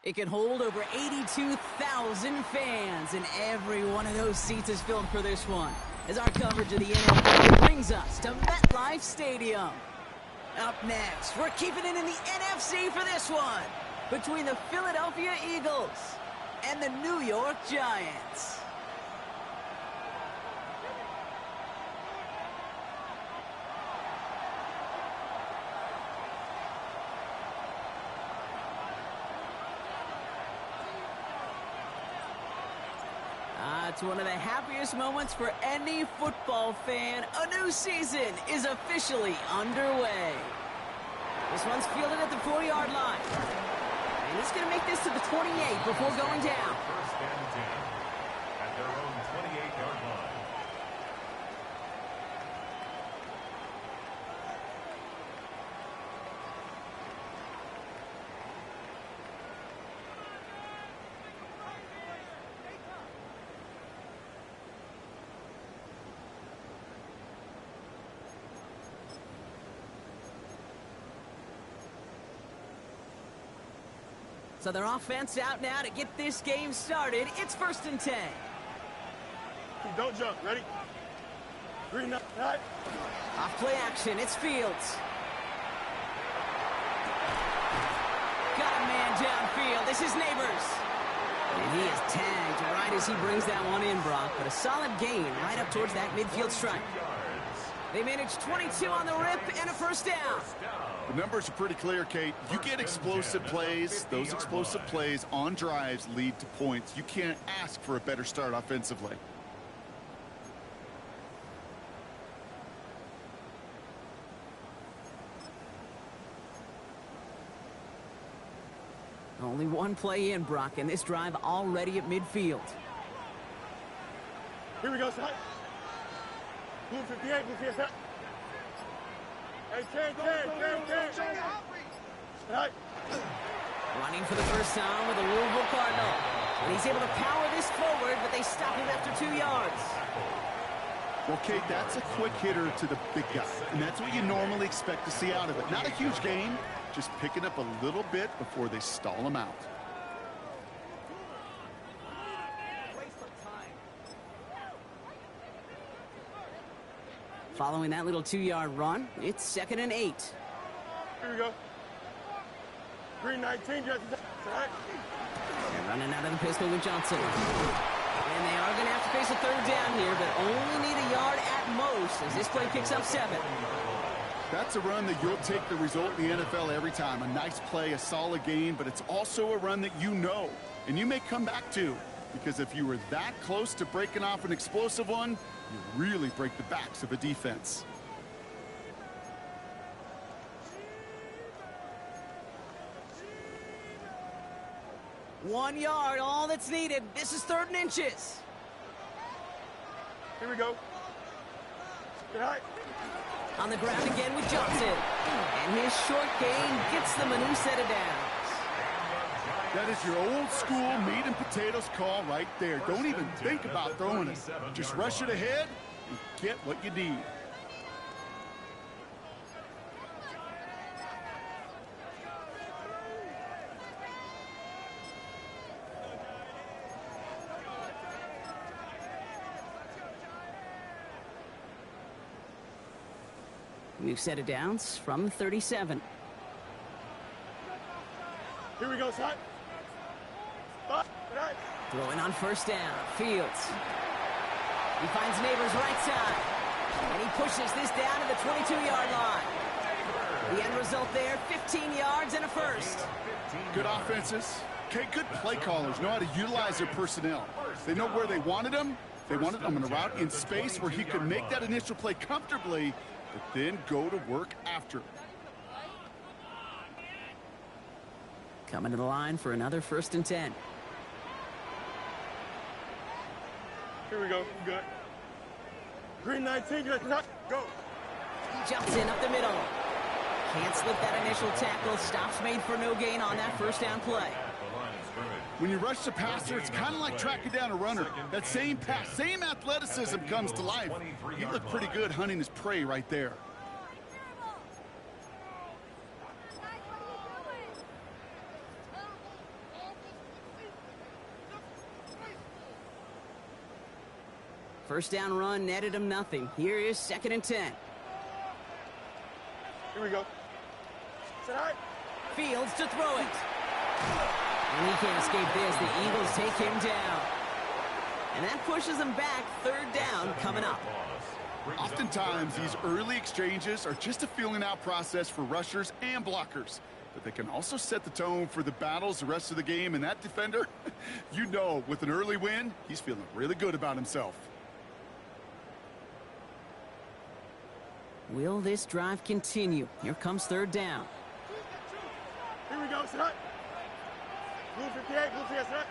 It can hold over 82,000 fans, and every one of those seats is filled for this one, as our coverage of the NFL brings us to MetLife Stadium. Up next, we're keeping it in the NFC for this one, between the Philadelphia Eagles and the New York Giants. It's one of the happiest moments for any football fan. A new season is officially underway. This one's fielded at the 4-yard line. And he's going to make this to the 28 before going down. First and 10 at their own 28-yard line. So their offense out now to get this game started. It's 1st and 10. Don't jump. Ready? Green up. Right. Off play action. It's Fields. Got a man downfield. This is Neighbors. And he is tagged right as he brings that one in, Brock. But a solid gain right up towards that midfield stripe. They managed 22 on the rip and a first down. The numbers are pretty clear, Kate. You get explosive plays. Those explosive plays on drives lead to points. You can't ask for a better start offensively. Only one play in, Brock, and this drive already at midfield. Here we go, son. Blue 58, blue 58. Hey, 10. Right. Running for the first time with a Louisville Cardinal. And he's able to power this forward, but they stop him after 2 yards. Well, Kate, that's a quick hitter to the big guy, and that's what you normally expect to see out of it. Not a huge gain, just picking up a little bit before they stall him out. Following that little 2-yard run, it's 2nd and 8. Here we go. Green 19, Justin. Right. They're running out of the pistol with Johnson. And they are going to have to face a 3rd down here, but only need a yard at most as this play picks up 7. That's a run that you'll take the result in the NFL every time. A nice play, a solid gain, but it's also a run that you know, and you may come back to, because if you were that close to breaking off an explosive one, you really break the backs of a defense. One yard, all that's needed. This is 3rd and inches. Here we go. Right. On the ground again with Johnson. And his short gain gets them a new set of downs. That is your old school meat and potatoes call right there. Don't even think about throwing it. Just rush it ahead and get what you need. New set of downs from the 37. Here we go, son. Right. Throwing on 1st down. Fields. He finds Neighbors right side. And he pushes this down to the 22-yard line. The end result there, 15 yards and a first. Good offenses. Okay, good play callers know how to utilize their personnel. They know where they wanted them. They wanted them in a route in space where he could make that initial play comfortably, but then go to work after. Coming to the line for another 1st and 10. Here we go. Good. Green 19, go. Jumps in up the middle. Can't slip that initial tackle. Stops made for no gain on that 1st down play. When you rush the passer, it's kind of like tracking down a runner. That same pass, same athleticism comes to life. He looked pretty good hunting his prey right there. First down run netted him nothing. Here is 2nd and 10. Here we go. Sit high. Fields to throw it. And he can't escape this. The Eagles take him down. And that pushes them back. 3rd down coming up. Oftentimes, these early exchanges are just a feeling out process for rushers and blockers. But they can also set the tone for the battles the rest of the game. And that defender, you know, with an early win, he's feeling really good about himself. Will this drive continue? Here comes 3rd down. Here we go. Sit high. Blue 58. Blue 58. Sit high.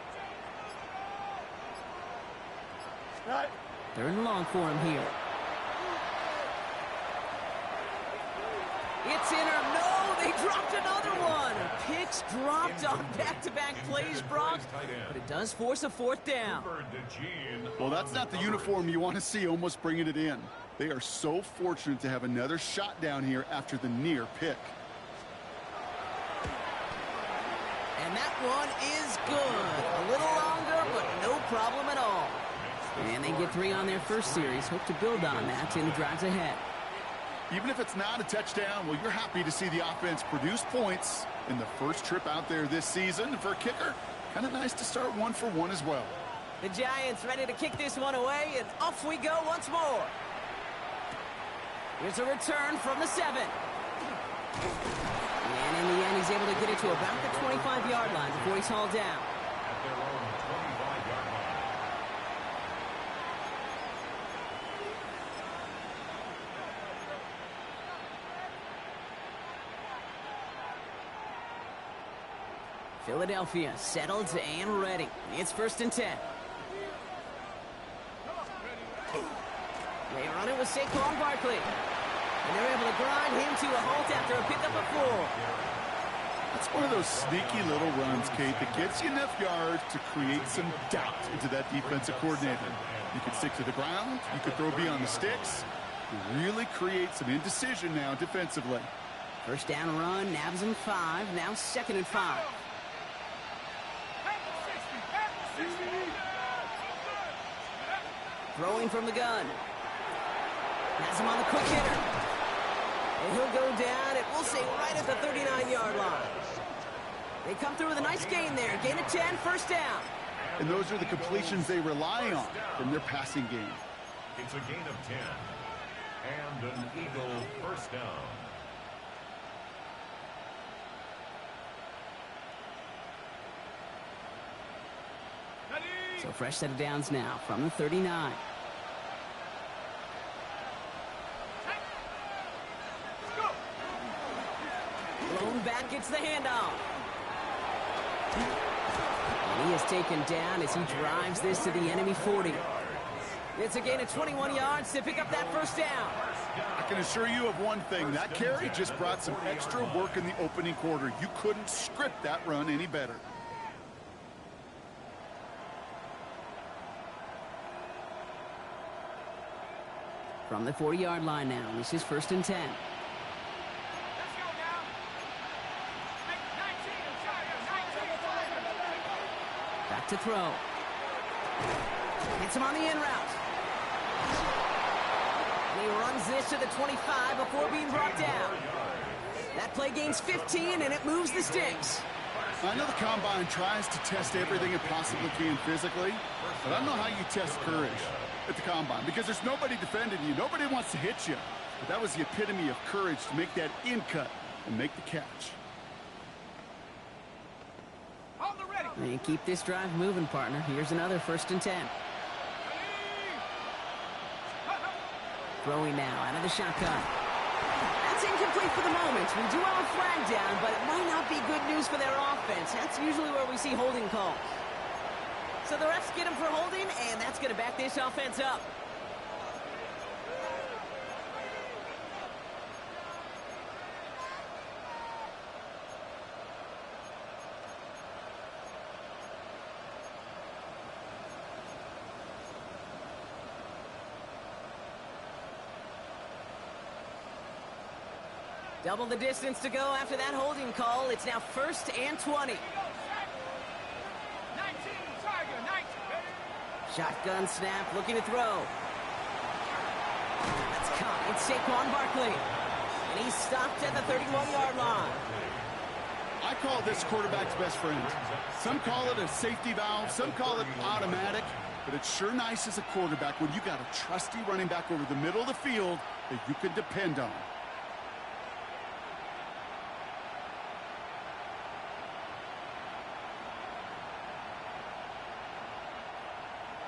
Sit high. 3rd and long for him here. It's in or no, they dropped another one. Picks dropped on back-to-back plays, Brock, but it does force a 4th down. Well, that's not the uniform you want to see almost bringing it in. They are so fortunate to have another shot down here after the near pick. And that one is good. A little longer, but no problem at all. And they get 3 on their first series. Hope to build on that in the drives ahead. Even if it's not a touchdown, well, you're happy to see the offense produce points in the first trip out there this season. And for a kicker, kind of nice to start 1 for 1 as well. The Giants ready to kick this one away, and off we go once more. Here's a return from the 7. And in the end, he's able to get it to about the 25-yard line before he's hauled down. At their own 25-yard line. Philadelphia settled and ready. It's 1st and 10. They run it with Saquon Barkley. And they're able to grind him to a halt after a pickup of 4. That's one of those sneaky little runs, Kate, that gets you enough yards to create some doubt into that defensive coordinator. You can stick to the ground. You can throw beyond the sticks. You really create some indecision now defensively. First down run, nabs him 5. Now 2nd and 5. Throwing from the gun. Has him on the quick hitter. And he'll go down, and we'll say right at the 39-yard line. They come through with a nice gain there. Gain of 10, first down. And those are the completions they rely on from their passing game. It's a gain of 10. And an Eagle first down. So fresh set of downs now from the 39. Blown back, gets the handoff. And he is taken down as he drives this to the enemy 40. It's a gain of 21 yards to pick up that first down. I can assure you of one thing. That carry just brought some extra work in the opening quarter. You couldn't script that run any better. From the 40-yard line now, this is 1st and 10. Back to throw. Hits him on the in route. And he runs this to the 25 before being brought down. That play gains 15, and it moves the sticks. I know the Combine tries to test everything it possibly can physically, but I don't know how you test courage at the Combine, because there's nobody defending you. Nobody wants to hit you. But that was the epitome of courage to make that in cut and make the catch. And keep this drive moving, partner. Here's another 1st and 10. Throwing now out of the shotgun. That's incomplete for the moment. We do have a flag down, but it might not be good news for their offense. That's usually where we see holding calls. So the refs get him for holding, and that's going to back this offense up. Double the distance to go after that holding call. It's now 1st and 20. Shotgun snap, looking to throw. That's caught. It's Saquon Barkley. And he's stopped at the 31-yard line. I call this quarterback's best friend. Some call it a safety valve, some call it automatic, but it's sure nice as a quarterback when you got a trusty running back over the middle of the field that you can depend on.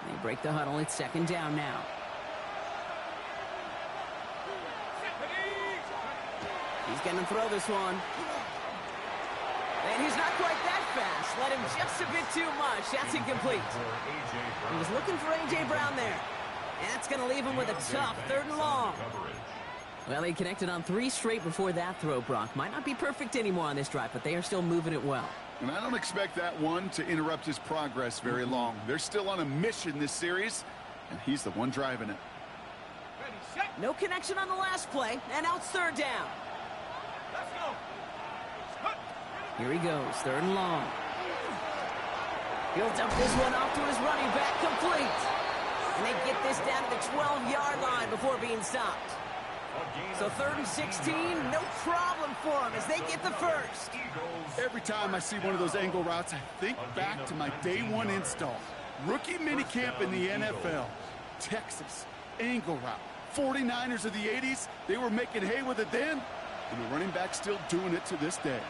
They break the huddle. It's second down now. He's going to throw this one. And he's not quite that fast. Let him just a bit too much. That's incomplete. He was looking for A.J. Brown there. And that's going to leave him with a tough 3rd and long. Well, he connected on 3 straight before that throw, Brock. Might not be perfect anymore on this drive, but they are still moving it well. And I don't expect that one to interrupt his progress very long. They're still on a mission this series, and he's the one driving it. No connection on the last play, and now it's 3rd down. Let's go. Here he goes, 3rd and long. He'll dump this one off to his running back, complete. And they get this down to the 12-yard line before being stopped. So 3rd and 16, no problem for him as they get the first. Every time I see one of those angle routes, I think back to my day 1 install. Rookie minicamp in the NFL. Texas, angle route. 49ers of the 80s, they were making hay with it then, and the running back's still doing it to this day.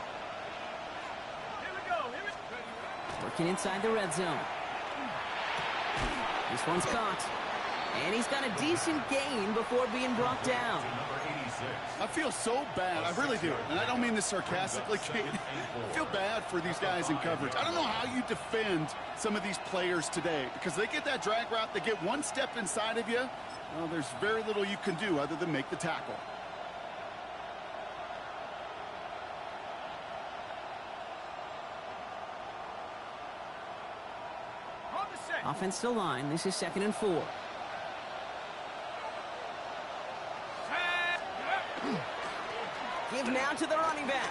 Working inside the red zone. This one's caught. And he's got a decent gain before being brought down. I feel so bad. I really do. And I don't mean this sarcastically, Kate. I feel bad for these guys in coverage. I don't know how you defend some of these players today because they get that drag route, they get one step inside of you. Well, there's very little you can do other than make the tackle. Offensive line. This is 2nd and 4. Give now to the running back.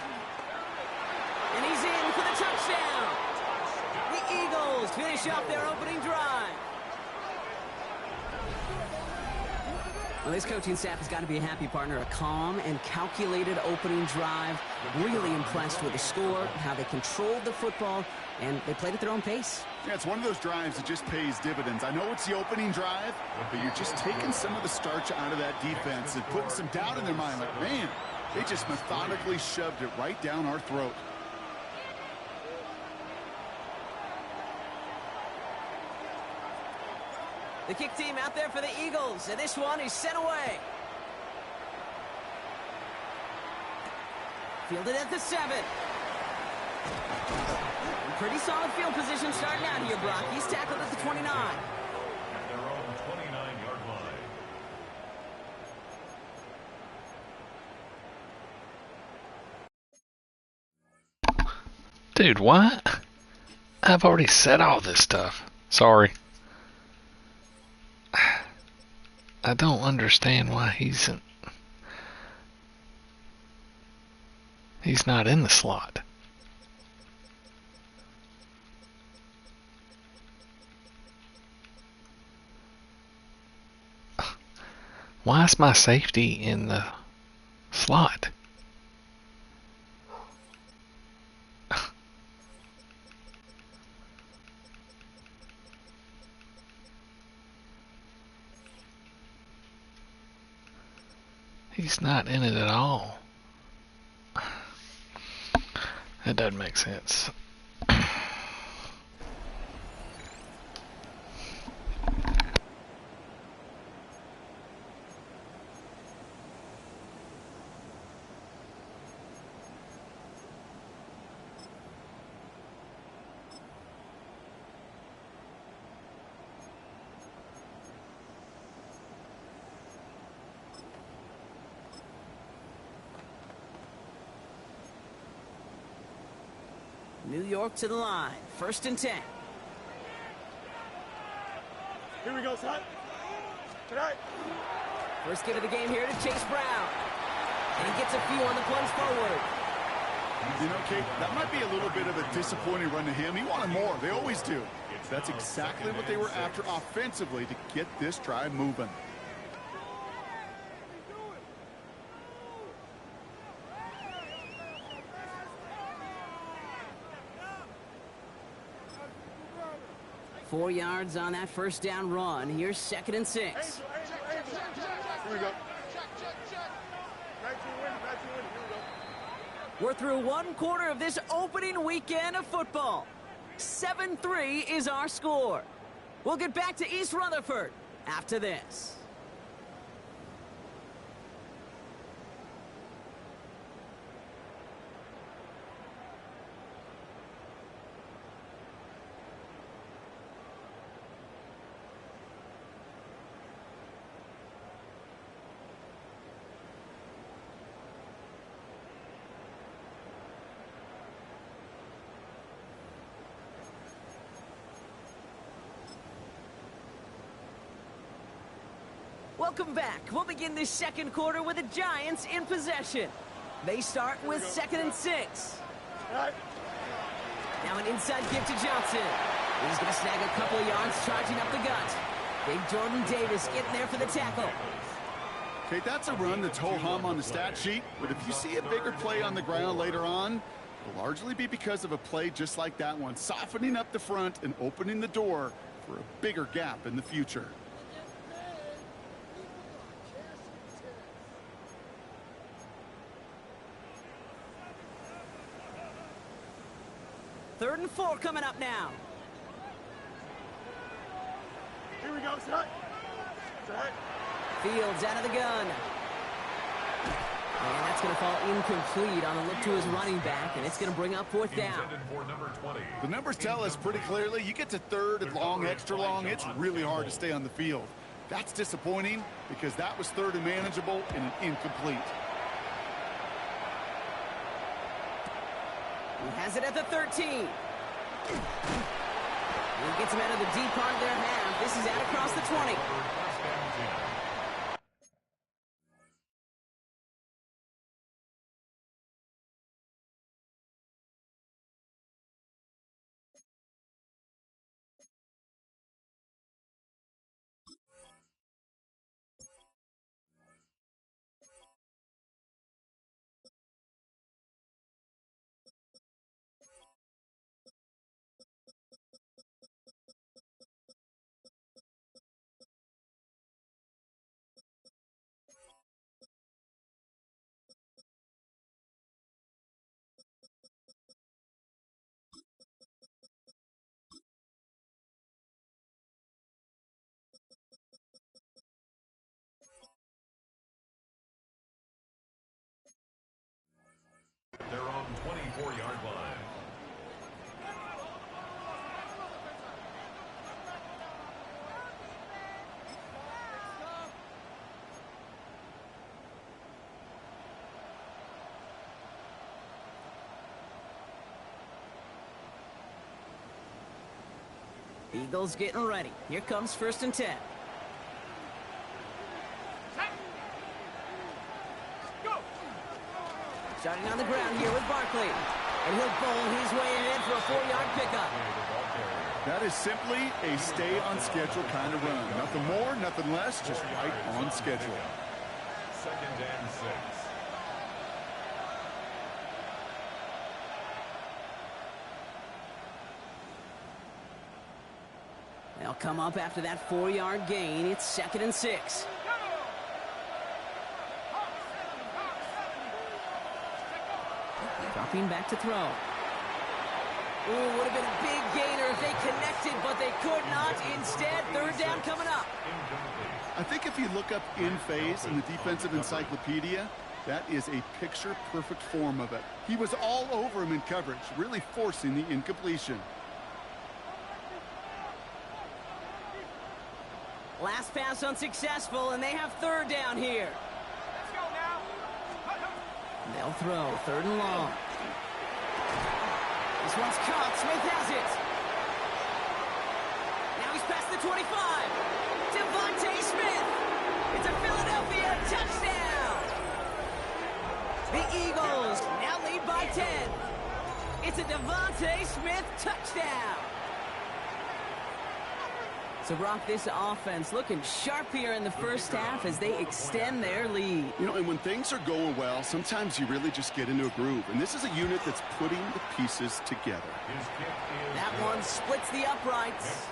And he's in for the touchdown. The Eagles finish off their opening drive. Well, this coaching staff has got to be a happy partner. A calm and calculated opening drive. Really impressed with the score, how they controlled the football, and they played at their own pace. Yeah, it's one of those drives that just pays dividends. I know it's the opening drive, but you're just taking some of the starch out of that defense and putting some doubt in their mind. Like, man, they just methodically shoved it right down our throat. The kick team out there for the Eagles, and this one is sent away. Fielded at the 7. Pretty solid field position starting out here, Brock. He's tackled at the 29. At their own 29-yard line. Dude, what? I've already said all this stuff. Sorry. I don't understand why he's not in the slot. Why is my safety in the slot? He's not in it at all. That doesn't make sense. New York to the line. 1st and 10. Here we go, son. Tonight. First give of the game here to Chase Brown. And he gets a few on the plunge forward. You know, Kate, that might be a little bit of a disappointing run to him. He wanted more. They always do. That's exactly what they were after offensively to get this drive moving. 4 yards on that first down run. Here's 2nd and 6. Here we go. 19 win. Here we go. We're through 1 quarter of this opening weekend of football. 7-3 is our score. We'll get back to East Rutherford after this. Welcome back. We'll begin this 2nd quarter with the Giants in possession. They start with 2nd and 6. Right. Now an inside give to Johnson. He's going to snag a couple of yards charging up the gut. Big Jordan Davis getting there for the tackle. Okay, that's a run that's ho-hum on the stat sheet, but if you see a bigger play on the ground later on, it'll largely be because of a play just like that one, softening up the front and opening the door for a bigger gap in the future. Third and 4 coming up now. Here we go. Set. Fields out of the gun. And that's going to fall incomplete on a look to his running back, and it's going to bring up 4th down. The numbers tell us pretty clearly, you get to 3rd and long, extra long, it's really hard to stay on the field. That's disappointing because that was 3rd and manageable and an incomplete. He has it at the 13. He gets him out of the deep part of their half. This is out across the 20. Their own 24-yard line. Eagles getting ready. Here comes 1st and 10. Starting on the ground here with Barkley. And he'll bowl his way in for a 4-yard pickup. That is simply a stay-on-schedule kind of run. Nothing more, nothing less, just right on schedule. 2nd and 6. They'll come up after that 4-yard gain. It's 2nd and 6. Dropping back to throw. Ooh, would have been a big gainer if they connected, but they could not. Instead, 3rd down coming up. I think if you look up in phase in the defensive encyclopedia, that is a picture-perfect form of it. He was all over him in coverage, really forcing the incompletion. Last pass unsuccessful, and they have 3rd down here. They'll throw 3rd and long. This one's caught. Smith has it. Now he's past the 25. Devontae Smith. It's a Philadelphia touchdown. The Eagles now lead by 10. It's a Devontae Smith touchdown. So, Brock, this offense looking sharp here in the first half as they extend their lead. You know, and when things are going well, sometimes you really just get into a groove. And this is a unit that's putting the pieces together. That one splits the uprights.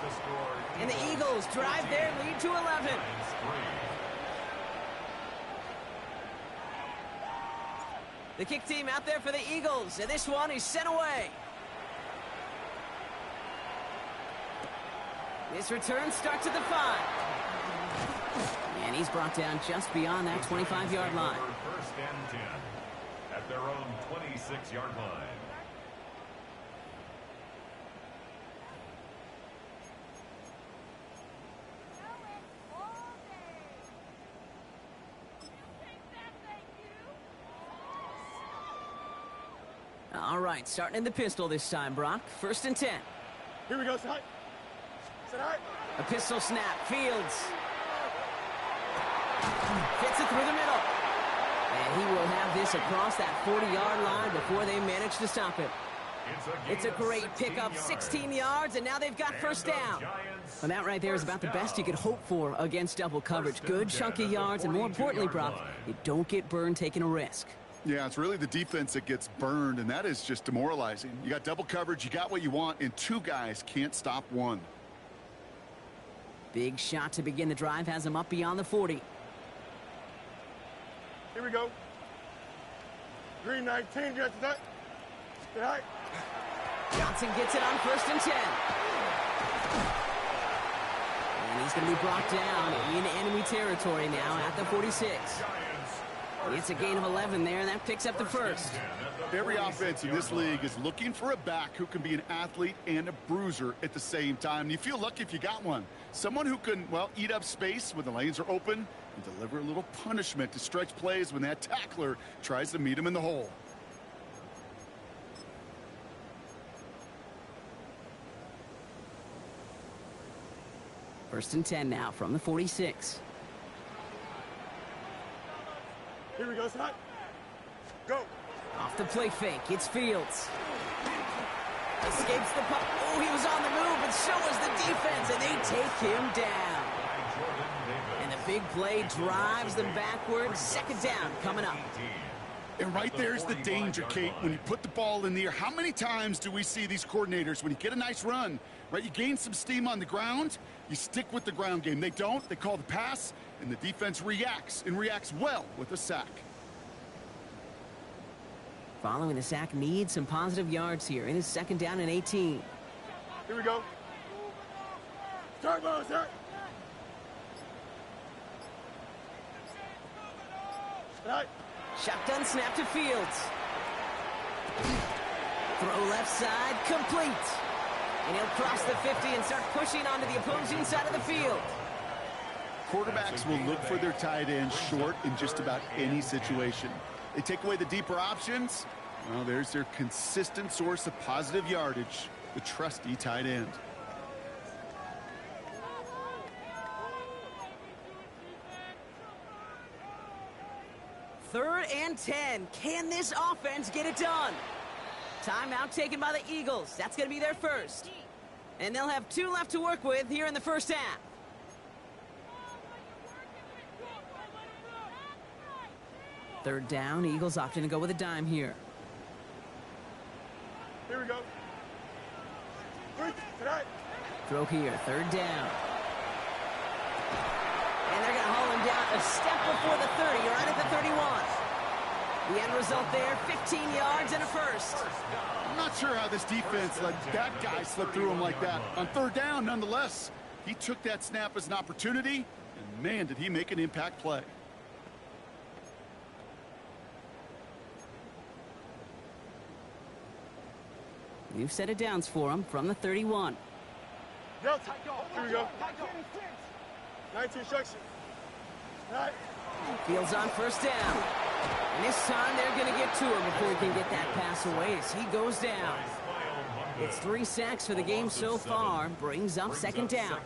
And the Eagles drive their lead to 11. The kick team out there for the Eagles, and this one is sent away. This return starts at the 5. And he's brought down just beyond that 25-yard line. First and 10 at their own 26-yard line. All right, starting in the pistol this time, Brock. First and 10. Here we go, set. Set high. A pistol snap. Fields. Fits it through the middle. And he will have this across that 40-yard line before they manage to stop him. It's a great pickup, 16 yards, and now they've got first down. And that right there is about the best you could hope for against double coverage. Good chunky yards, and more importantly, Brock, you don't get burned taking a risk. Yeah, it's really the defense that gets burned, and that is just demoralizing. You got double coverage, you got what you want, and two guys can't stop one. Big shot to begin the drive has him up beyond the 40. Here we go. Green 19, get to that. Get high. Johnson gets it on first and 10. And he's going to be brought down in enemy territory now at the 46. It's a gain of 11 there, and that picks up the first. Every offense in this league is looking for a back who can be an athlete and a bruiser at the same time. And you feel lucky if you got one. Someone who can, well, eat up space when the lanes are open and deliver a little punishment to stretch plays when that tackler tries to meet him in the hole. First and 10 now from the 46. Here we go, set. Go. Off the play fake, it's Fields. Escapes the puck. Oh, he was on the move, and so was the defense, and they take him down. And the big play drives them backwards. Second down coming up. And right there's the danger, Kate, when you put the ball in the air. How many times do we see these coordinators, when you get a nice run, right, you gain some steam on the ground, you stick with the ground game. They don't. They call the pass, and the defense reacts, and reacts well with a sack. Following the sack, needs some positive yards here. It is second down and 18. Here we go. Start, ball, start. Right. Shotgun snap to Fields. Throw left side, complete. And he'll cross the 50 and start pushing onto the opposing side of the field. Quarterbacks will look for their tight end short in just about any situation. They take away the deeper options. Well, there's their consistent source of positive yardage, the trusty tight end. Third and 10. Can this offense get it done? Timeout taken by the Eagles. That's going to be their first. And they'll have 2 left to work with here in the first half. Third down, Eagles opting to go with a dime here. Here we go. Tonight. Throw here, third down. And they're going to haul him down a step before the 30, right at the 31. The end result there, 15 yards and a first. I'm not sure how this defense let that guy slip through him like that. On third down, nonetheless, he took that snap as an opportunity, and man, did he make an impact play. New set of downs for him from the 31. Go. Here we go. 19 instruction. Right. Fields on first down. And this time they're going to get to him before he can get that pass away as he goes down. It's 3 sacks for the game so far. Brings up second down.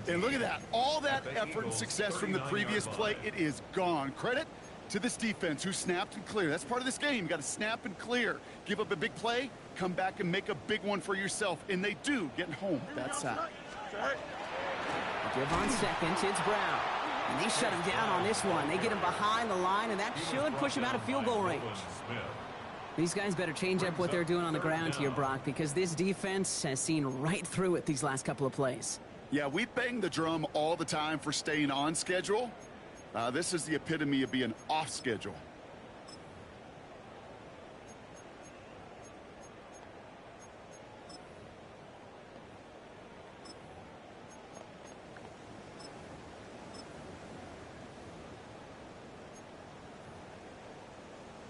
And look at that. All that effort and success from the previous play, it is gone. Credit to this defense who snapped and cleared. That's part of this game. You got to snap and clear. Give up a big play, come back and make a big one for yourself. And they do get home that sack. Give on second, it's Brown. And they shut him down on this one. They get him behind the line, and that should push him out of field goal range. These guys better change up what they're doing on the ground here, Brock, because this defense has seen right through it these last couple of plays. Yeah, we bang the drum all the time for staying on schedule. This is the epitome of being off schedule.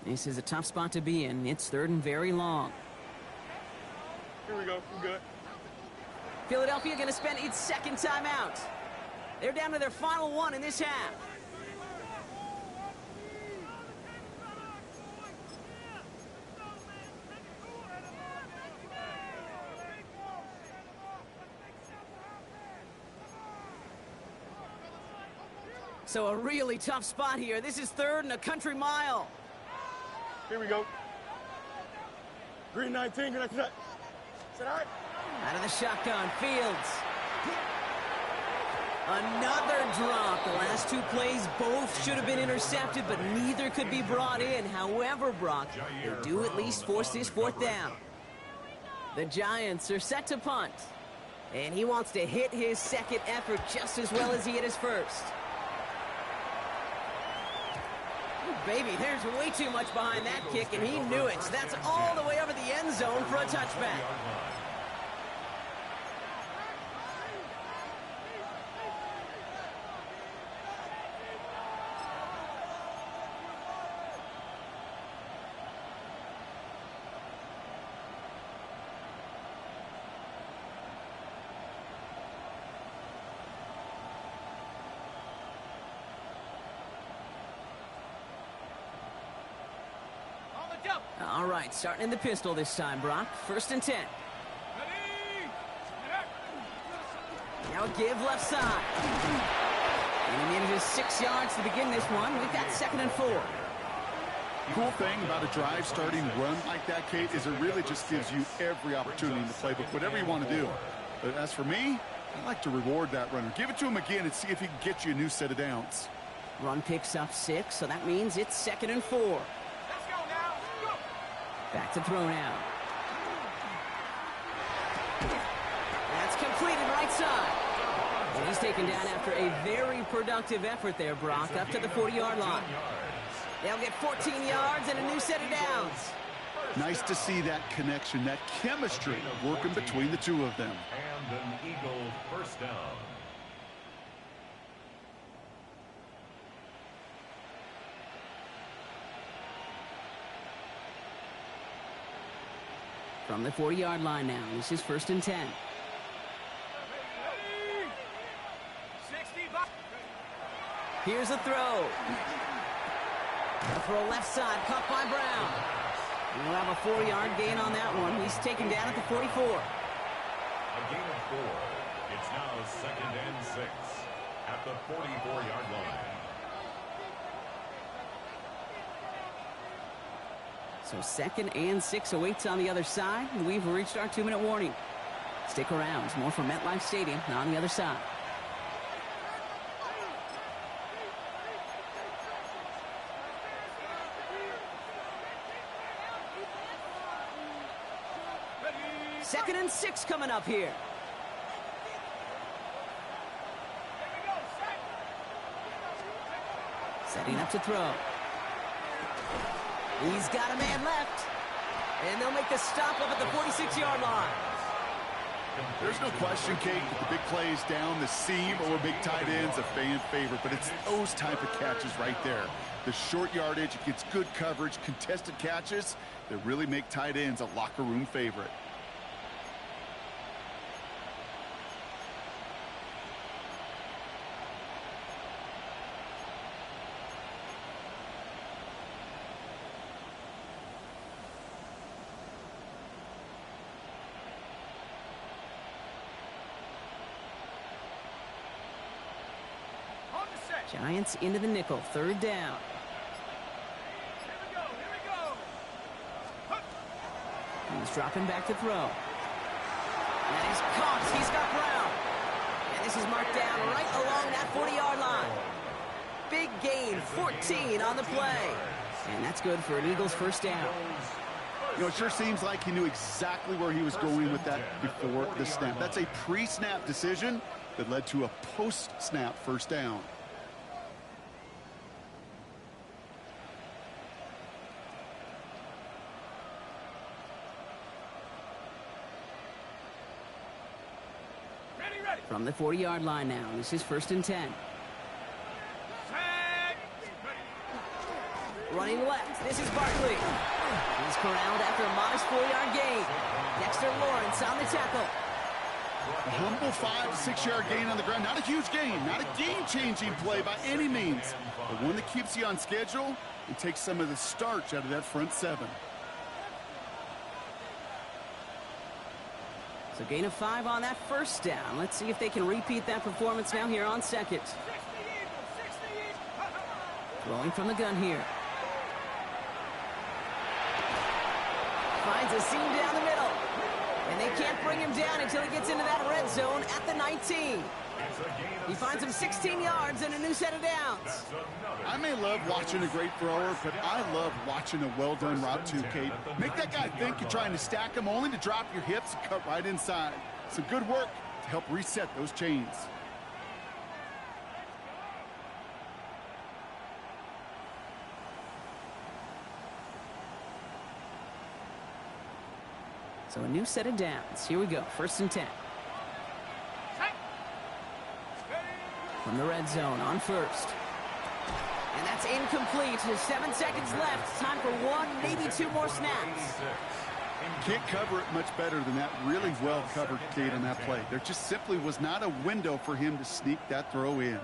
This is a tough spot to be in. It's third and very long. Here we go. We're good. Philadelphia going to spend its second timeout. They're down to their final one in this half. So a really tough spot here. This is third and a country mile. Here we go. Green 19, green 19. Set out. Out of the shotgun, Fields. Another drop. The last two plays both should have been intercepted, but neither could be brought in. However, Brock, they do at least force this fourth down. The Giants are set to punt. And he wants to hit his second effort just as well as he hit his first. Baby, there's way too much behind that kick, and he knew it. That's all the way over the end zone for a touchback. All right, starting in the pistol this time, Brock. First and 10. Now a give left side. And he manages 6 yards to begin this one. We've got second and 4. Cool thing about a drive starting run like that, Kate, is it really just gives you every opportunity in the playbook, whatever you want to do. But as for me, I like to reward that runner. Give it to him again and see if he can get you a new set of downs. Run picks up 6, so that means it's second and 4. Back to throw now. That's completed right side. And he's taken down after a very productive effort there, Brock, up to the 40-yard line. They'll get 14 yards and a new set of downs. Nice to see that connection, that chemistry working between the two of them. And an Eagle first down. From the 40-yard line now, this is first and 10. Here's a throw. A throw left side, caught by Brown. We'll have a 4-yard gain on that one. He's taken down at the 44. A gain of 4. It's now second and 6 at the 44-yard line. So second and 6 awaits on the other side. And we've reached our 2-minute warning. Stick around. It's more from MetLife Stadium on the other side. Second and 6 coming up here. Setting up to throw. He's got a man left. And they'll make the stop up at the 46-yard line. There's no question, Kate, that the big plays down the seam or big tight ends a fan favorite, but it's those type of catches right there. The short yardage, it gets good coverage, contested catches that really make tight ends a locker room favorite. Giants into the nickel, third down. He's dropping back to throw. And he's caught. He's got Brown. And this is marked down right along that 40-yard line. Big gain, 14 on the play. And that's good for an Eagles first down. You know, it sure seems like he knew exactly where he was going with that before the snap. That's a pre-snap decision that led to a post-snap first down. From the 40-yard line now, this is 1st and 10. Running left, this is Barkley. He's corralled after a modest 4-yard gain. Dexter Lawrence on the tackle. A humble 5 to 6 yard gain on the ground. Not a huge gain, not a game-changing play by any means, but one that keeps you on schedule and takes some of the starch out of that front 7. So gain of 5 on that first down. Let's see if they can repeat that performance now here on 2nd. Throwing from the gun here. Finds a seam down the middle. And they can't bring him down until he gets into that red zone at the 19. He finds him 16 yards and a new set of downs. I may love watching a great thrower, but I love watching a well-done route too, Kate. Make that guy think you're trying to stack him only to drop your hips and cut right inside. Some good work to help reset those chains. So a new set of downs. Here we go, 1st and 10. From the red zone on 1st. And that's incomplete. 7 seconds left. Time for 1, maybe 2 more snaps. Can't cover it much better than that. Really well covered, Kate, on that play. There just simply was not a window for him to sneak that throw in.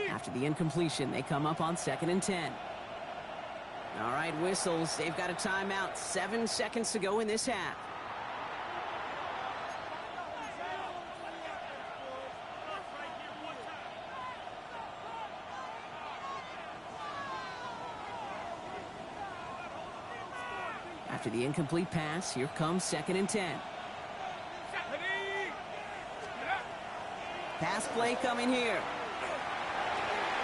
After the incompletion, they come up on 2nd and 10. All right, whistles. They've got a timeout. 7 seconds to go in this half. After the incomplete pass, here comes 2nd and 10. Pass play coming here.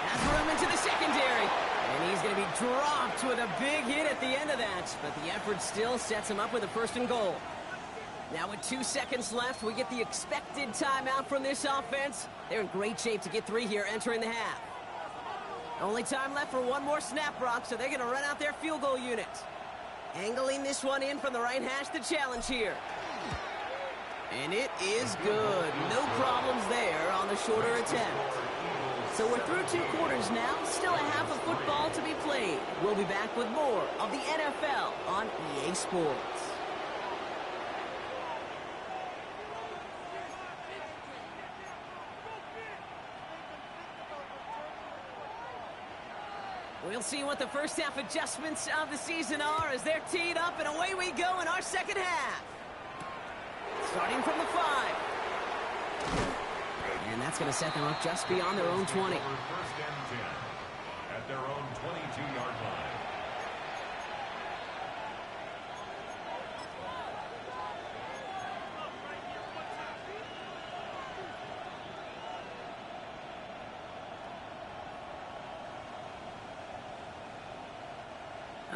Has room into the secondary. And he's going to be dropped with a big hit at the end of that. But the effort still sets him up with a 1st and goal. Now with 2 seconds left, we get the expected timeout from this offense. They're in great shape to get 3 here entering the half. Only time left for 1 more snap, Brock, so they're going to run out their field goal unit. Angling this one in from the right hash, the challenge here. And it is good. No problems there on the shorter attempt. So we're through 2 quarters now, still a half of football to be played. We'll be back with more of the NFL on EA Sports. We'll see what the first half adjustments of the season are as they're teed up, and away we go in our second half. Starting from the 5. And that's going to set them up just beyond their own 20. 1st and 10 at their own 22-yard line.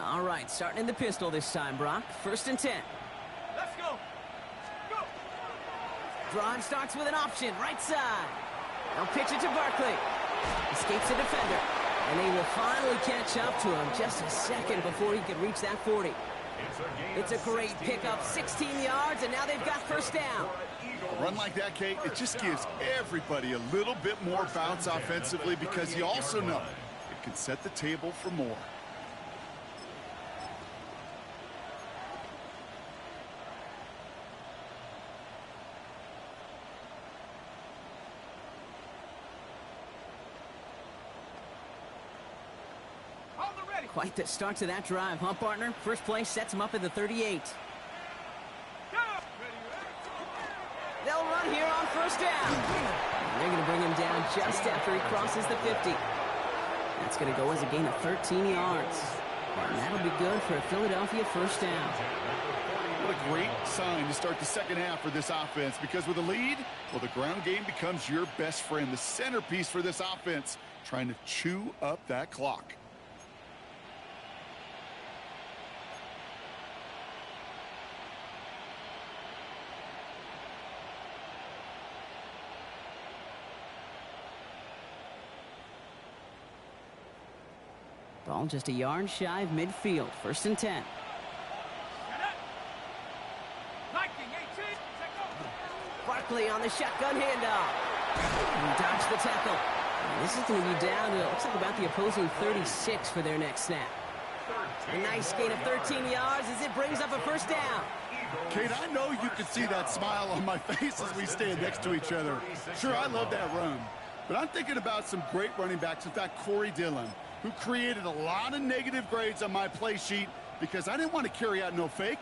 All right, starting in the pistol this time, Brock. 1st and 10. Let's go. Go. Drive starts with an option, right side. They'll pitch it to Barkley. Escapes the defender. And they will finally catch up to him just a second before he could reach that 40. It's a great pickup, 16 yards, and now they've got 1st down. A run like that, Kate, it just gives everybody a little bit more bounce offensively because you also know it can set the table for more. Quite the start to that drive, huh, partner? First play sets him up at the 38. They'll run here on 1st down. And They're going to bring him down just after he crosses the 50. That's going to go as a gain of 13 yards. And that'll be good for a Philadelphia first down. What a great sign to start the second half for this offense, because with a lead, well, the ground game becomes your best friend, the centerpiece for this offense, trying to chew up that clock. Ball just a yard shy of midfield. First and 10. Barkley on the shotgun handoff. He dodged the tackle. And this is going to be down to, looks like about the opposing 36 for their next snap. A nice gain of 13 yards as it brings up a first down. Kate, I know you can see that smile on my face as we stand next to each other. Sure, I love that run. But I'm thinking about some great running backs with that Corey Dillon, who created a lot of negative grades on my play sheet because I didn't want to carry out no fake.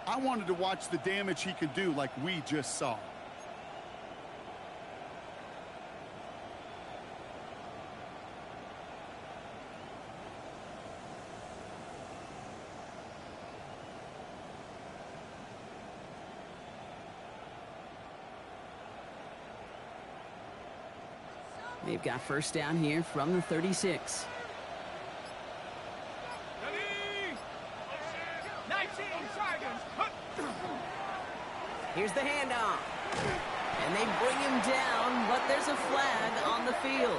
I wanted to watch the damage he could do like we just saw. They've got first down here from the 36. Here's the handoff. And they bring him down, but there's a flag on the field.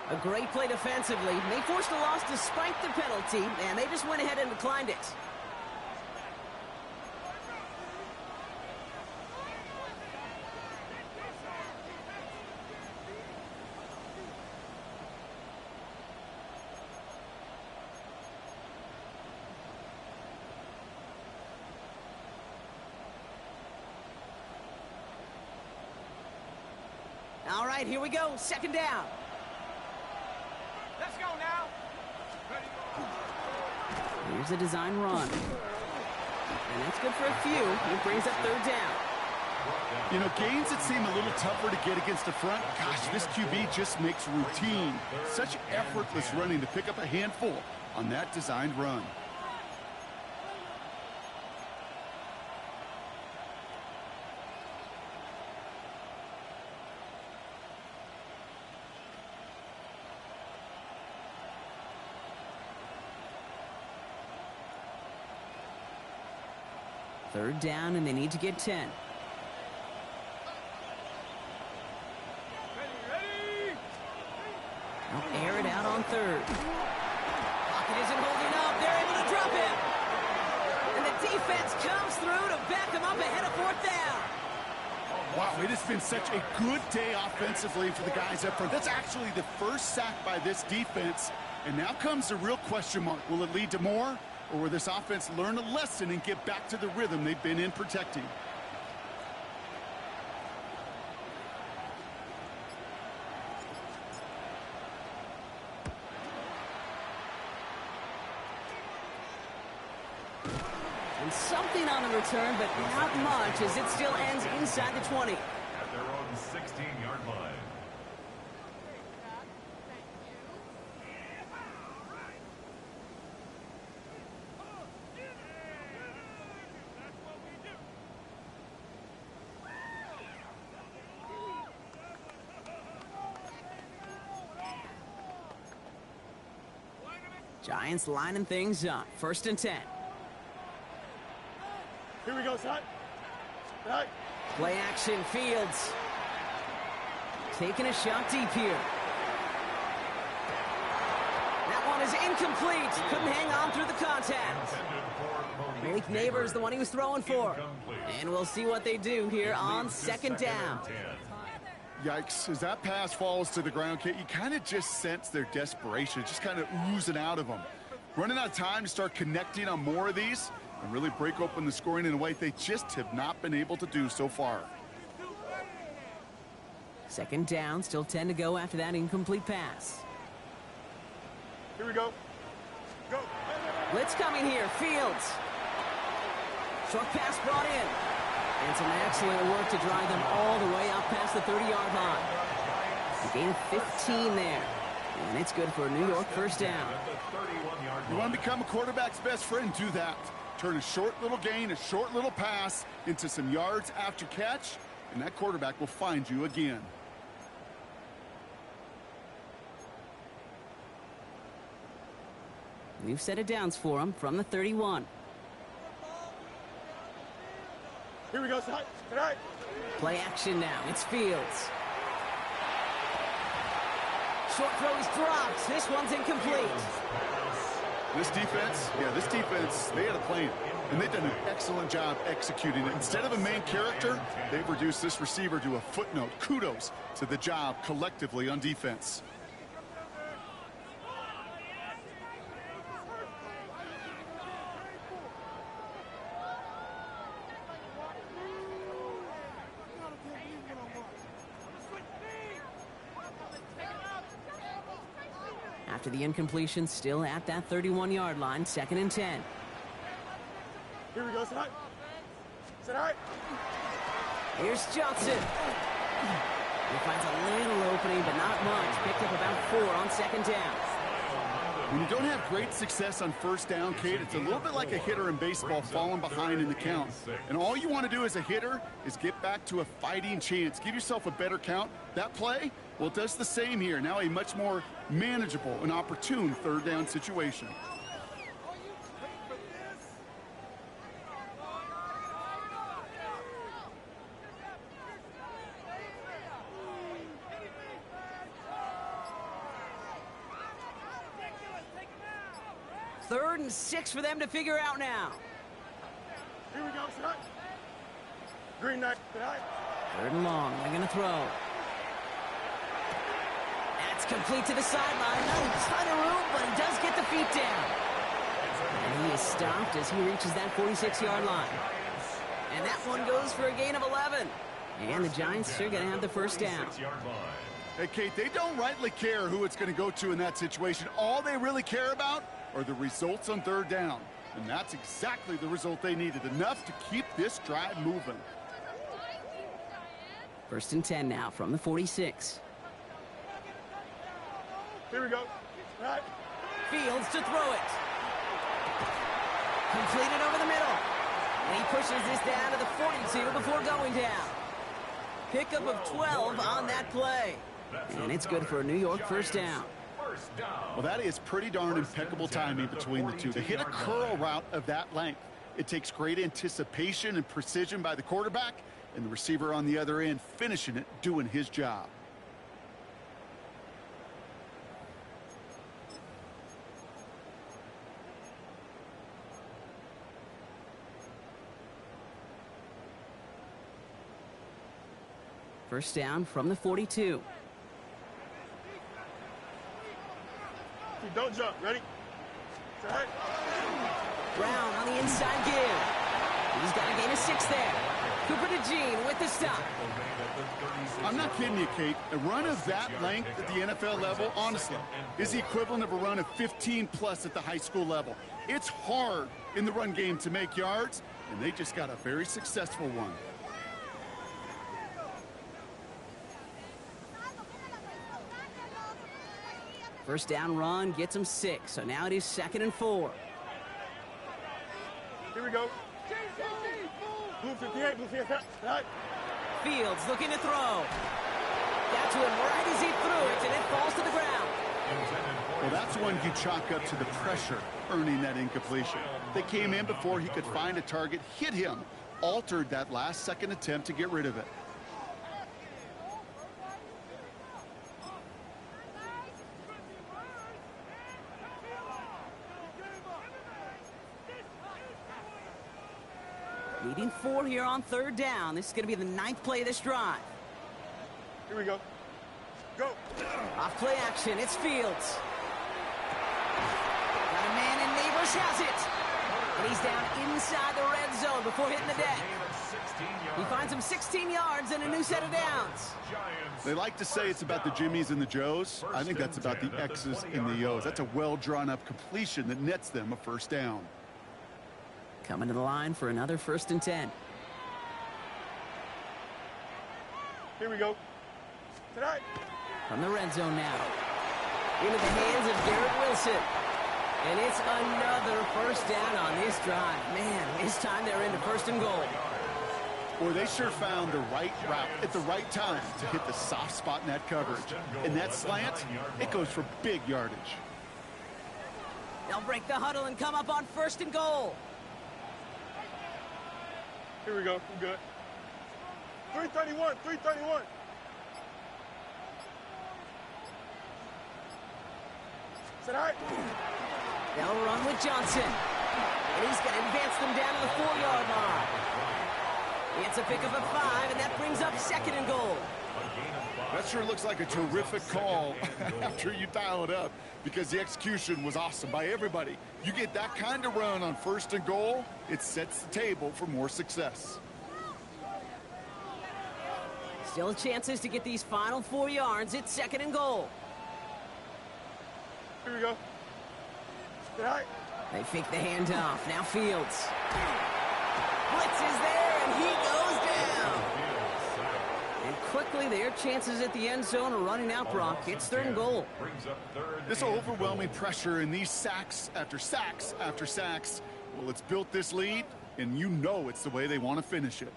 A great play defensively. They forced a loss despite the penalty, and they just went ahead and declined it. All right, here we go. Second down. Let's go now. Here's a design run. And that's good for a few. It brings up third down. You know, gains that seem a little tougher to get against the front. Gosh, this QB just makes routine. Such effortless running to pick up a handful on that designed run. Third down, and they need to get 10. They'll air it out on third. Pocket isn't holding up. They're able to drop him. And the defense comes through to back him up ahead of fourth down. Wow, it has been such a good day offensively for the guys up front. That's actually the first sack by this defense. And now comes the real question mark. Will it lead to more? Or will this offense learn a lesson and get back to the rhythm they've been in protecting? And something on the return, but not much, as it still ends inside the 20. At their own 16-yard line. Giants lining things up. First and 10. Here we go, son. Right. Play action, Fields. Taking a shot deep here. That one is incomplete. Couldn't hang on through the contact. Malik Neighbors, the one he was throwing for. And we'll see what they do here on second down. Yikes, as that pass falls to the ground, Kate, you kind of just sense their desperation, just kind of oozing out of them. Running out of time to start connecting on more of these and really break open the scoring in a way they just have not been able to do so far. Second down, still 10 to go after that incomplete pass. Here we go. Go. Blitz coming here, Fields. Short pass brought in. And some excellent work to drive them all the way up past the 30-yard line. A gain of 15 there. And it's good for a New York first down. You want to become a quarterback's best friend? Do that. Turn a short little gain, a short little pass into some yards after catch, and that quarterback will find you again. We've set it downs for him from the 31. Here we go, tonight. Play action now. It's Fields. Short throw is dropped. This one's incomplete. This defense, they had a plan, and they've done an excellent job executing it. Instead of a main character, they've reduced this receiver to a footnote. Kudos to the job collectively on defense. After the incompletion, still at that 31-yard line, 2nd and 10. Here we go, tonight. Here's Johnson. He finds a little opening, but not much. Picked up about 4 on 2nd down. When you don't have great success on first down, Kate, it's a little bit like a hitter in baseball falling behind in the count. And all you want to do as a hitter is get back to a fighting chance. Give yourself a better count. That play, well, it does the same here. Now a much more manageable and opportune 3rd down situation. Third and 6 for them to figure out now. Here we go, tonight. Green knight, tonight. 3rd and long. They're going to throw. That's complete to the sideline. Not a ton of room, but he does get the feet down. And he is stopped as he reaches that 46-yard line. And that one goes for a gain of 11. And the Giants are going to have the first down. Hey, Kate, they don't rightly care who it's going to go to in that situation. All they really care about are the results on 3rd down. And that's exactly the result they needed. Enough to keep this drive moving. 1st and 10 now from the 46. Here we go. Right. Fields to throw it. Completed over the middle. And he pushes this down to the 42 before going down. Pickup of 12 on that play. And it's good for a New York first down. Well, that is pretty darn impeccable timing between the two. To hit a curl route of that length, it takes great anticipation and precision by the quarterback, and the receiver on the other end finishing it, doing his job. First down from the 42. Don't jump. Ready? Right. Brown on the inside give. He's got a gain of 6 there. Cooper to Jean with the stop. I'm not kidding you, Kate. A run of that length at the NFL level, honestly, is the equivalent of a run of 15+ at the high school level. It's hard in the run game to make yards, and they just got a very successful one. First down run gets him 6, so now it is 2nd and 4. Here we go. Blue 58, blue 58. Right. Fields looking to throw. Got to him right as he threw it, and it falls to the ground. Well, that's one you chalk up to the pressure earning that incompletion. They came in before he could find a target, hit him, altered that last-second attempt to get rid of it. Leading 4 here on 3rd down. This is going to be the 9th play of this drive. Here we go. Go. Off play action. It's Fields. Got a man, and Neighbors has it. And he's down inside the red zone before hitting the deck. He finds him 16 yards and a new set of downs. They like to say it's about the Jimmies and the Joes. I think that's about the X's and the O's. That's a well-drawn-up completion that nets them a first down. Coming to the line for another 1st and 10. Here we go. Tonight. From the red zone now. Into the hands of Garrett Wilson. And it's another first down on this drive. Man, this time they're into first and goal. Boy, they sure found the right route at the right time to hit the soft spot in that coverage. And that slant, it goes for big yardage. They'll break the huddle and come up on first and goal. Here we go. I'm good. 331. 331. Tonight. They'll run with Johnson. And he's going to advance them down to the 4-yard line. It's a pickup of 5, and that brings up second and goal. That sure looks like a terrific call after you dial it up, because the execution was awesome by everybody. You get that kind of run on first and goal, it sets the table for more success. Still chances to get these final 4 yards. It's second and goal. Here we go. Tonight. They fake the handoff. Now Fields. Blitz is there, and he goes down. And quickly, their chances at the end zone are running out, Brock. It's third and goal. This overwhelming pressure and these sacks after sacks after sacks, well, it's built this lead, and you know it's the way they want to finish it.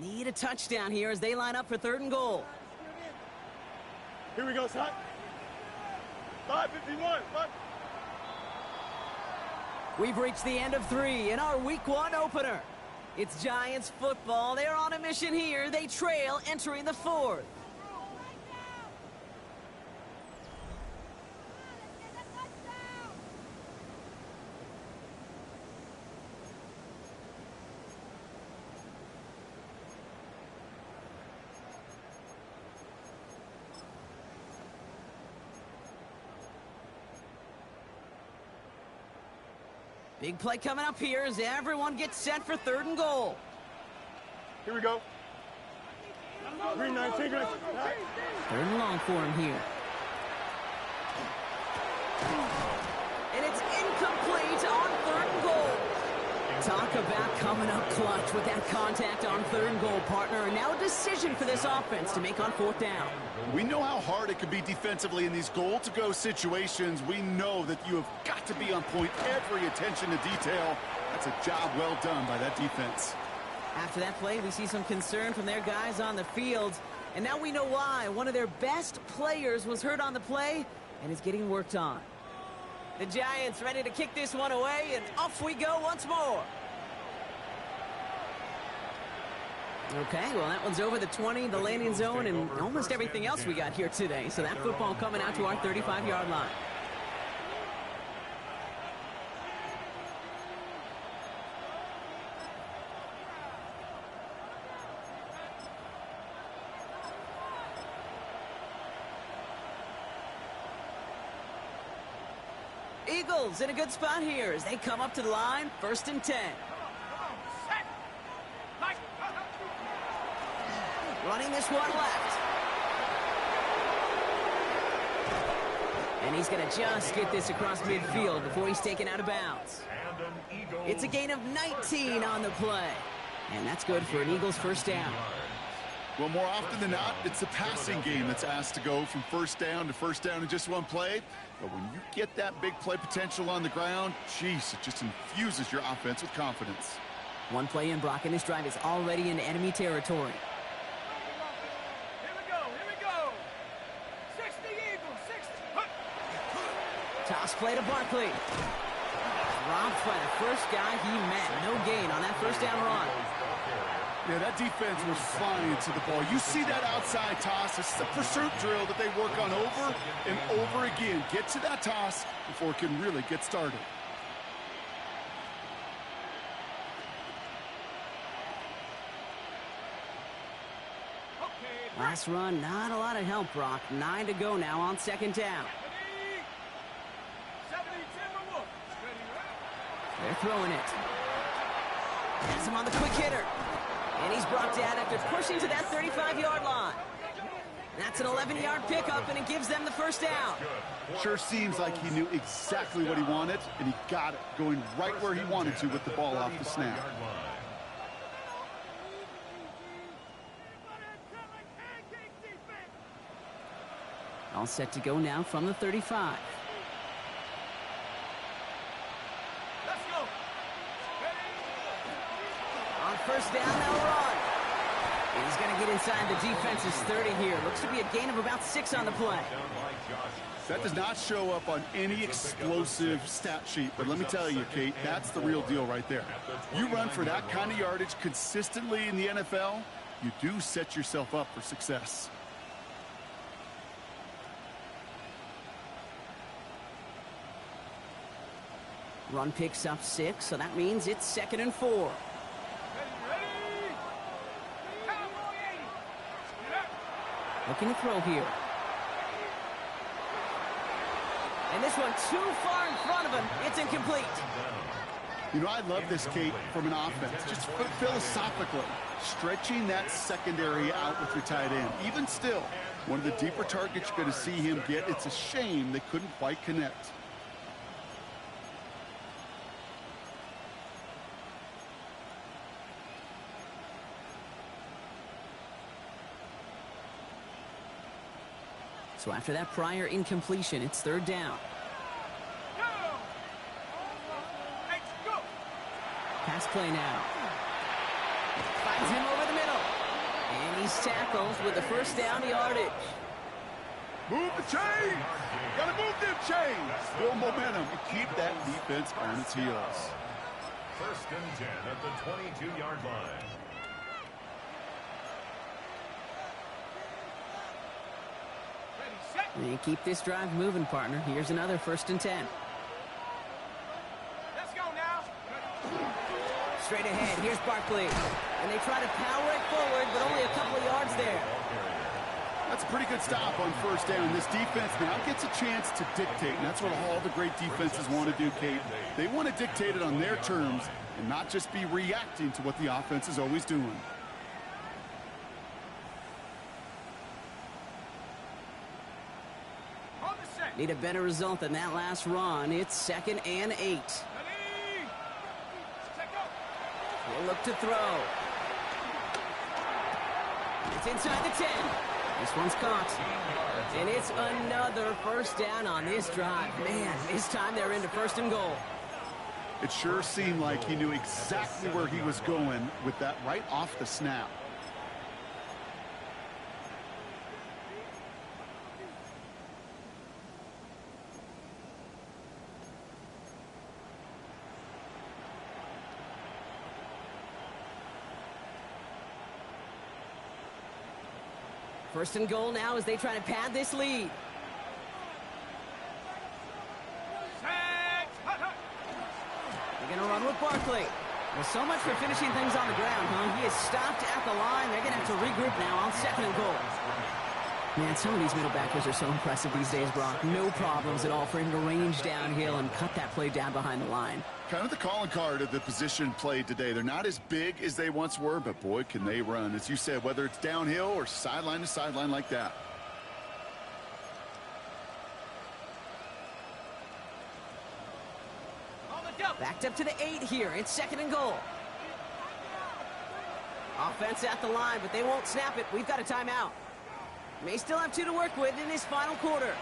Need a touchdown here as they line up for third and goal. Here we go, son. 5:51. We've reached the end of 3 in our Week 1 opener. It's Giants football. They're on a mission here. They trail entering the 4th. Big play coming up here as everyone gets set for third and goal. Here we go. Green 19. Third and long for him here. And it's incomplete on third and goal. Talk about coming up clutch with that contact on third and goal, partner. And now a decision for this offense to make on 4th down. We know how hard it can be defensively in these goal-to-go situations. We know that you have got to be on point, every attention to detail. That's a job well done by that defense. After that play, we see some concern from their guys on the field. And now we know why. One of their best players was hurt on the play and is getting worked on. The Giants ready to kick this one away, and off we go once more. Okay, well, that one's over the 20, the landing zone, and almost everything else we got here today. So that football coming out to our 35-yard line. Eagles in a good spot here as they come up to the line, 1st and 10. Running this one left. And he's going to just get this across midfield before he's taken out of bounds. It's a gain of 19 on the play. And that's good for an Eagles first down. Well, more often than not, it's the passing game that's asked to go from first down to first down in just one play. But when you get that big play potential on the ground, geez, it just infuses your offense with confidence. One play in, Brock, and this drive is already in enemy territory. Toss play to Barkley. Dropped by the first guy he met. No gain on that first down run. Yeah, that defense was flying to the ball. You see that outside toss. It's a pursuit drill that they work on over and over again. Get to that toss before it can really get started. Last run, not a lot of help, Brock. 9 to go now on second down. They're throwing it. Has him on the quick hitter. And he's brought down after pushing to that 35-yard line. That's an 11-yard pickup, and it gives them the first down. Sure seems like he knew exactly what he wanted, and he got it, going right where he wanted to with the ball off the snap. All set to go now from the 35. Let's go. On first down, they'll run. And he's going to get inside the defense's 30 here. Looks to be a gain of about 6 on the play. That does not show up on any explosive stat sheet, but let me tell you, Kate, that's the real deal right there. You run for that kind of yardage consistently in the NFL, you do set yourself up for success. Run picks up 6, so that means it's 2nd and 4. Looking to throw here. And this one too far in front of him. It's incomplete. You know, I love this, Kate, from an offense. Just philosophically, stretching that secondary out with your tight end. Even still, one of the deeper targets you're going to see him get. It's a shame they couldn't quite connect. So after that prior incompletion, it's 3rd down. Pass play now. Finds him over the middle. And he's tackled with the first down yardage. Move the chains! Gotta move them chains! Build momentum and keep that defense on its heels. 1st and 10 at the 22-yard line. And keep this drive moving, partner. Here's another 1st and 10. Let's go now. Straight ahead, here's Barkley. And they try to power it forward, but only a couple of yards there. That's a pretty good stop on 1st down. This defense now gets a chance to dictate, and that's what all the great defenses want to do, Kate. They want to dictate it on their terms and not just be reacting to what the offense is always doing. Need a better result than that last run. It's 2nd and 8. He'll look to throw. It's inside the 10. This one's caught. And it's another 1st down on this drive. Man, this time they're into 1st and goal. It sure seemed like he knew exactly where he was going with that right off the snap. First and goal now as they try to pad this lead. They're going to run with Barkley. Well, so much for finishing things on the ground, huh? He is stopped at the line. They're going to have to regroup now on 2nd and goal. Man, some of these middle backers are so impressive these days, Brock. No problems at all for him to range downhill and cut that play down behind the line. Kind of the calling card of the position played today. They're not as big as they once were, but boy, can they run. As you said, whether it's downhill or sideline to sideline like that. Backed up to the 8 here. It's 2nd and goal. Offense at the line, but they won't snap it. We've got a timeout. May still have 2 to work with in this final quarter.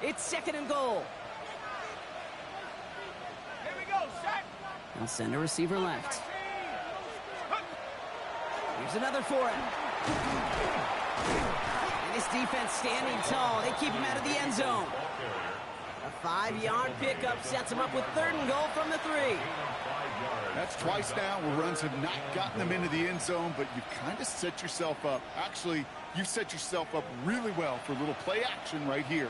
It's 2nd and goal. Here we go, set. They'll send a receiver left. Here's another for him. And this defense standing tall. They keep him out of the end zone. A 5-yard pickup sets him up with 3rd and goal from the 3. That's twice now where runs have not gotten them into the end zone, but you've kind of set yourself up. Actually, you've set yourself up really well for a little play action right here.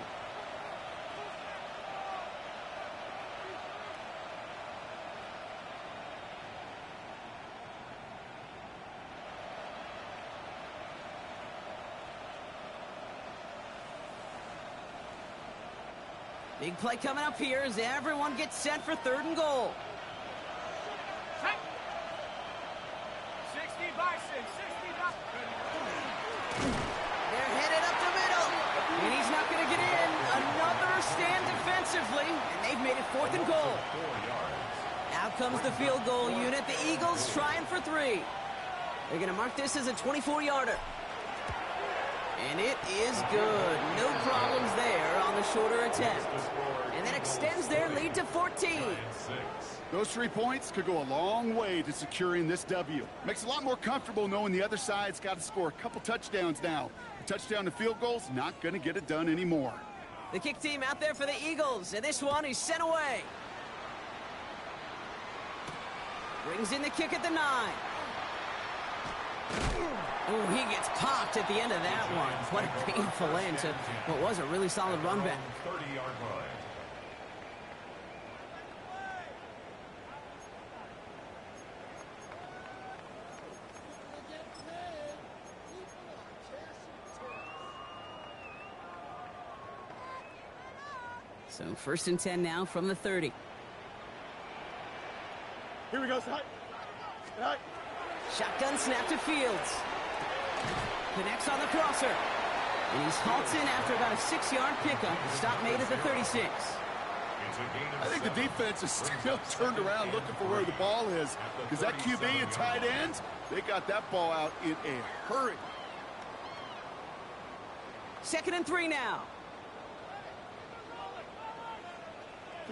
Big play coming up here as everyone gets set for 3rd and goal. 60 by 6, 60 by... They're headed up the middle, and he's not going to get in. Another stand defensively, and they've made it 4th and goal. 4 yards. Out comes the field goal unit. The Eagles trying for 3. They're going to mark this as a 24-yarder. And it is good. No problems there on the shorter attempt. And that extends their lead to 14. Those 3 points could go a long way to securing this W. Makes it a lot more comfortable knowing the other side's got to score a couple touchdowns now. A touchdown to field goal's not going to get it done anymore. The kick team out there for the Eagles, and this one is sent away. Brings in the kick at the 9. Oh, he gets popped at the end of that one. What a painful end to what was a really solid run back. 30-yard line. So 1st and 10 now from the 30. Here we go, Scott. Scott. Shotgun snap to Fields. Connects on the crosser. And he's halted after about a 6-yard pickup. Stop made at the 36. I think the defense is still turned around looking for where the ball is. Because that QB and tight ends, they got that ball out in a hurry. 2nd and 3 now.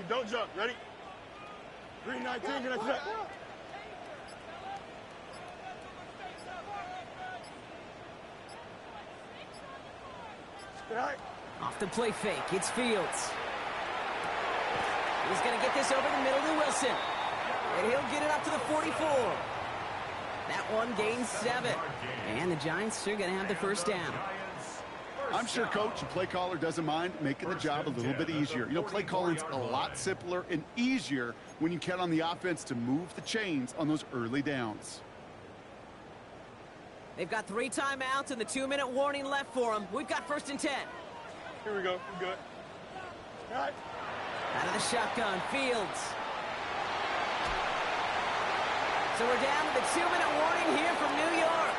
Don't jump. Ready? 3-19. Get that set. Off the play fake, it's Fields. He's going to get this over the middle to Wilson. And he'll get it up to the 44. That one gains 7. And the Giants are going to have the 1st down. I'm sure coach and play caller doesn't mind making the job a little bit easier. You know, play calling's a lot simpler and easier when you count on the offense to move the chains on those early downs. They've got 3 timeouts and the 2-minute warning left for them. We've got 1st and 10. Here we go. We're good. All right. Out of the shotgun, Fields. So we're down to the 2-minute warning here from New York.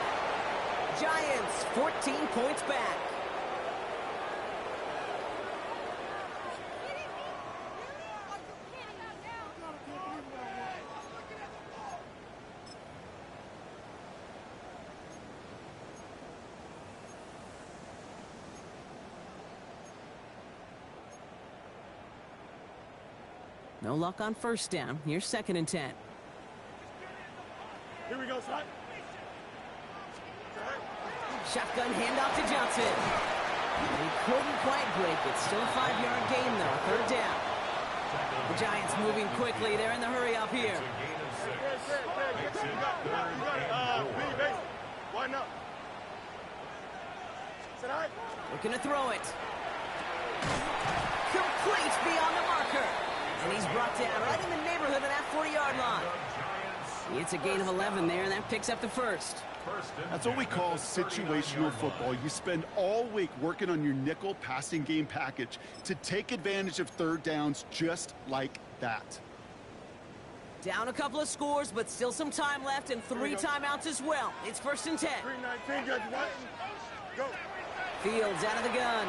Giants 14 points back. No luck on 1st down. Here's 2nd and 10. Here we go, Scott. Shotgun handoff to Johnson. He couldn't quite break it. Still a 5-yard gain, though. 3rd down. The Giants moving quickly. They're in the hurry up here. Widen up. Looking to throw it. Complete beyond the marker. And he's brought down right in the neighborhood of that 40-yard line. It's a gain of 11 there, and that picks up the 1st. That's what we call situational football. You spend all week working on your nickel passing game package to take advantage of 3rd downs just like that. Down a couple of scores, but still some time left and 3 timeouts as well. It's 1st and 10. 3-19. Go. Fields out of the gun.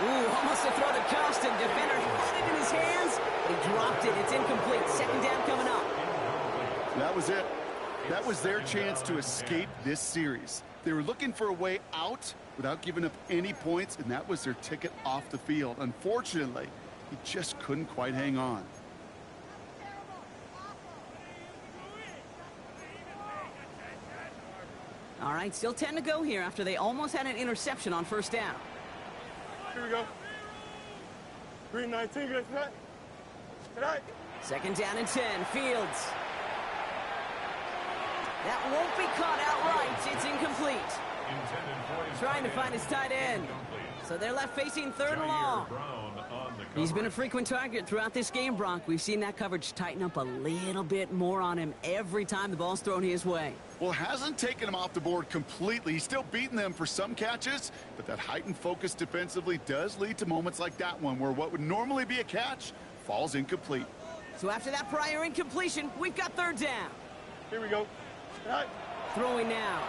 Ooh, almost a throw to Costin. Defender had it in his hands. He dropped it. It's incomplete. 2nd down coming up. That was it. That was their chance to escape this series. They were looking for a way out without giving up any points, and that was their ticket off the field. Unfortunately, he just couldn't quite hang on. All right, still 10 to go here after they almost had an interception on 1st down. Here we go. 3-19. Get that set. 2nd down and 10. Fields. That won't be caught outright. It's incomplete. Trying to find his tight end. So they're left facing 3rd and long. He's been a frequent target throughout this game, Brock. We've seen that coverage tighten up a little bit more on him every time the ball's thrown his way. Well, hasn't taken him off the board completely. He's still beating them for some catches, but that heightened focus defensively does lead to moments like that one where what would normally be a catch falls incomplete. So after that prior incompletion, we've got third down. Here we go. All right. Throwing now.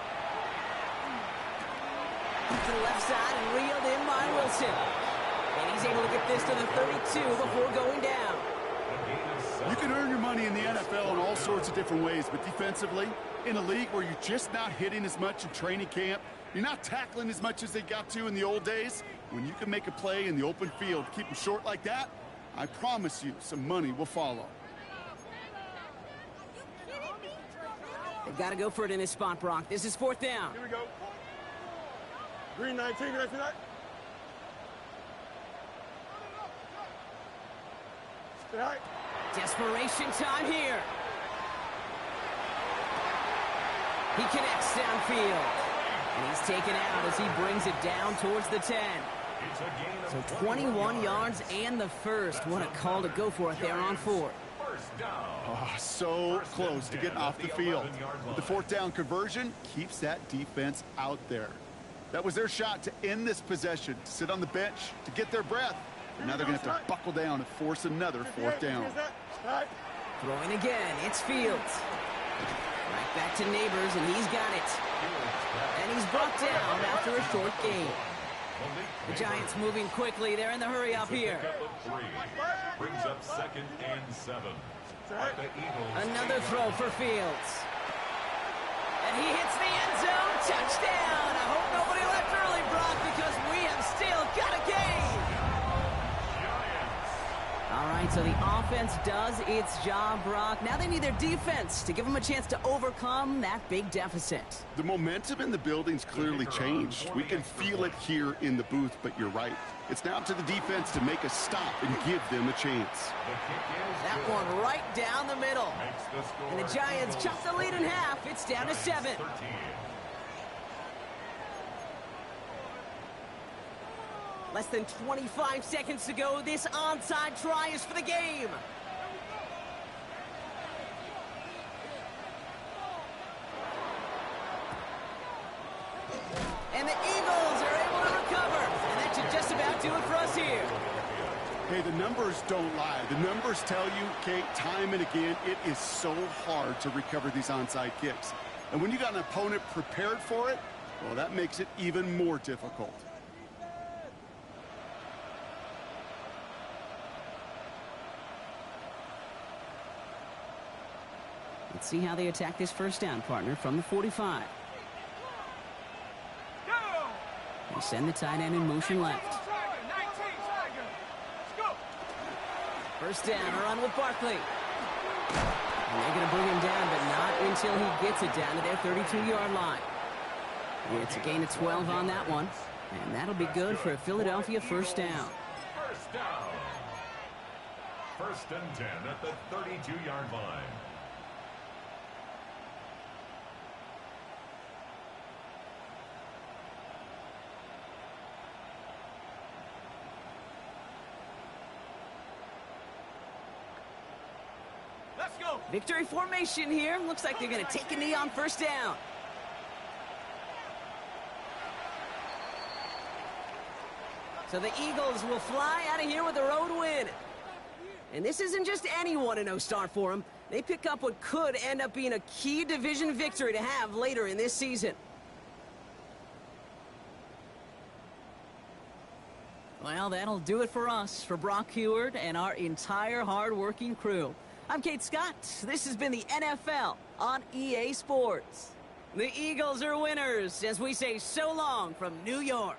To the left side and reeled in by Wilson. And he's able to get this to the 32 before going down. You can earn your money in the NFL in all sorts of different ways, but defensively, in a league where you're just not hitting as much in training camp, you're not tackling as much as they got to in the old days, when you can make a play in the open field, keep them short like that, I promise you some money will follow. They've got to go for it in this spot, Brock. This is fourth down. Here we go. Green 19, can I see that? All right. Desperation time here. He connects downfield. And he's taken out as he brings it down towards the 10. So 21 yards and the first. What a call to go for it there on fourth. Oh, so close to getting off the field. But the fourth down conversion keeps that defense out there. That was their shot to end this possession, to sit on the bench, to get their breath. But now they're going to have to buckle down and force another fourth down. Throwing again, it's Fields. Right back to Neighbors, and he's got it. And he's brought down after a short gain. The Giants moving quickly. They're in the hurry up here. Brings up 2nd and 7. Another throw for Fields. And he hits the end zone. Touchdown. I hope nobody left early, Brock, because we have still got a game. All right, so the offense does its job, Brock. Now they need their defense to give them a chance to overcome that big deficit. The momentum in the building's clearly changed. We can feel it here in the booth, but you're right. It's now up to the defense to make a stop and give them a chance. That one right down the middle. And the Giants chop the lead in half. It's down to 7. Less than 25 seconds to go. This onside try is for the game. And the Eagles are able to recover. And that should just about do it for us here. Hey, the numbers don't lie. The numbers tell you, Kate, time and again, it is so hard to recover these onside kicks. And when you got an opponent prepared for it, well, that makes it even more difficult. Let's see how they attack this first down, partner, from the 45. They send the tight end in motion left. First down, a run with Barkley. And they're going to bring him down, but not until he gets it down to their 32-yard line. It's a gain of 12 on that one. And that'll be good for a Philadelphia first down. First down. 1st and 10 at the 32-yard line. Victory formation here. Looks like they're going to take a knee on first down. So the Eagles will fly out of here with a road win. And this isn't just any 1-0 start for them. They pick up what could end up being a key division victory to have later in this season. Well, that'll do it for us, for Brock Heward and our entire hard-working crew. I'm Kate Scott. This has been the NFL on EA Sports. The Eagles are winners as we say so long from New York.